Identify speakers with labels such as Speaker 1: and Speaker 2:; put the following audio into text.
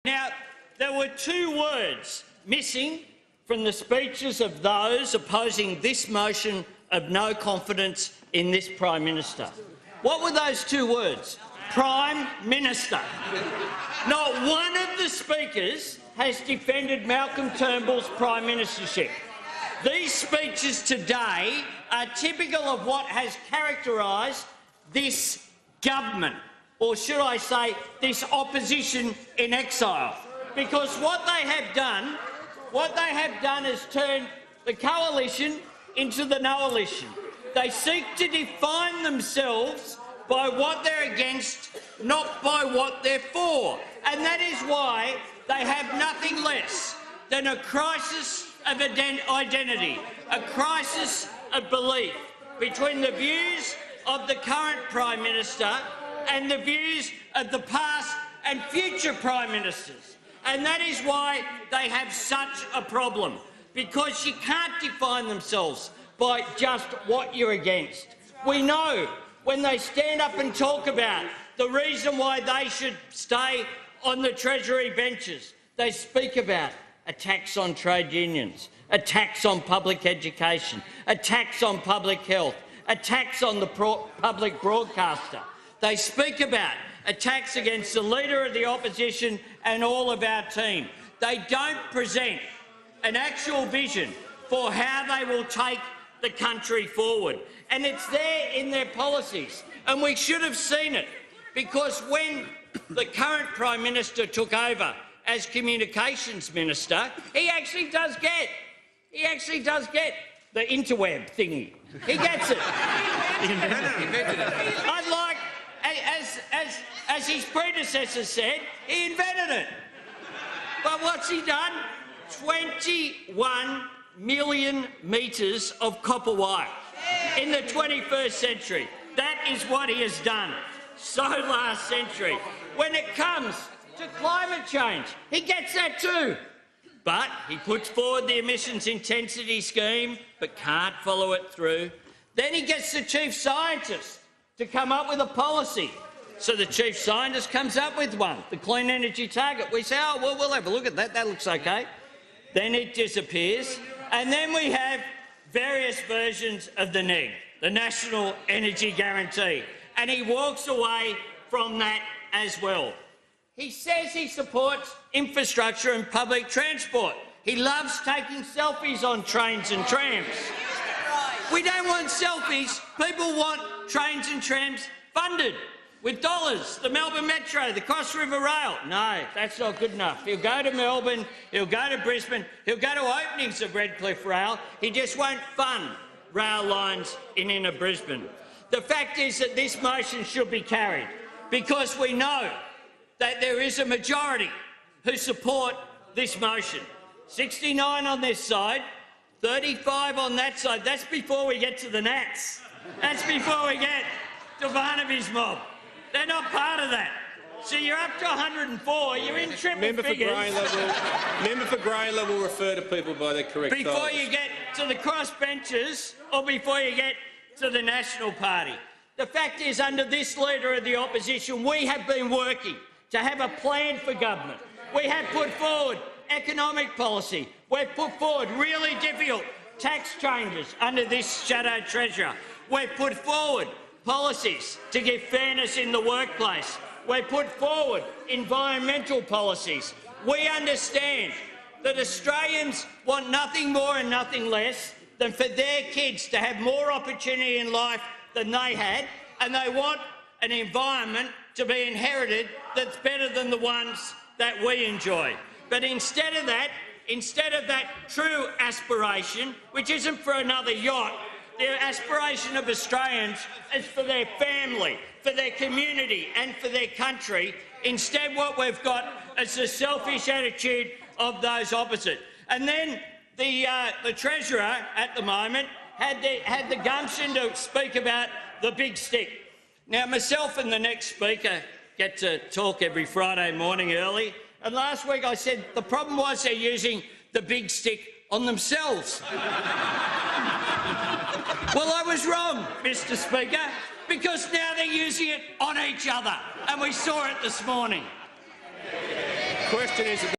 Speaker 1: Now, there were two words missing from the speeches of those opposing this motion of no confidence in this Prime Minister. What were those two words? Prime Minister. Not one of the speakers has defended Malcolm Turnbull's Prime Ministership. These speeches today are typical of what has characterised this government, or should I say this opposition in exile, because what they have done is turned the coalition into the no-alition. They seek to define themselves by what they're against, not by what they're for. And that is why they have nothing less than a crisis of identity, a crisis of belief between the views of the current Prime Minister and the views of the past and future Prime Ministers. And that is why they have such a problem, because you can't define themselves by just what you're against. We know when they stand up and talk about the reason why they should stay on the Treasury benches, they speak about a tax on trade unions, a tax on public education, a tax on public health, a tax on the public broadcaster. They speak about a tax against the Leader of the Opposition and all of our team. They don't present an actual vision for how they will take the country forward. And it's there in their policies. And we should have seen it, because when the current Prime Minister took over as Communications Minister, he actually does get the interweb thingy. He gets it. He invented it. Unlike, as his predecessor said, he invented it. But what's he done? 21 million metres of copper wire in the 21st century. That is what he has done so last century. When it comes to climate change, he gets that too. But he puts forward the emissions intensity scheme but can't follow it through. Then he gets the chief scientist to come up with a policy. So the chief scientist comes up with one, the clean energy target. We say, oh, well, we'll have a look at that. That looks okay. Then it disappears. And then we have various versions of the NEG, the National Energy Guarantee. And he walks away from that as well. He says he supports infrastructure and public transport. He loves taking selfies on trains and trams. We don't want selfies. People want trains and trams funded with dollars. The Melbourne Metro, the Cross River Rail. No, that's not good enough. He'll go to Melbourne, he'll go to Brisbane, he'll go to openings of Redcliffe Rail. He just won't fund rail lines in inner Brisbane. The fact is that this motion should be carried, because we know that there is a majority who support this motion. 69 on this side, 35 on that side. That's before we get to the Nats. That's before we get to Barnaby's mob. They're not part of that. So you're up to 104. You're in triple figures.
Speaker 2: Member for Grayler will refer to people by their correct titles.
Speaker 1: Before you get to the crossbenchers or before you get to the National Party. The fact is, under this Leader of the Opposition, we have been working to have a plan for government. We have put forward economic policy. We've put forward really difficult tax changes under this shadow treasurer. We've put forward policies to give fairness in the workplace. We've put forward environmental policies. We understand that Australians want nothing more and nothing less than for their kids to have more opportunity in life than they had, and they want an environment to be inherited that's better than the ones that we enjoy. But instead of that true aspiration, which isn't for another yacht, the aspiration of Australians is for their family, for their community and for their country. Instead, what we've got is the selfish attitude of those opposite. And then the Treasurer at the moment had the gumption to speak about the big stick. Now, myself and the next speaker get to talk every Friday morning early, and last week I said the problem was they're using the big stick on themselves. Well, I was wrong, Mr. Speaker, because now they're using it on each other, and we saw it this morning.
Speaker 2: question is that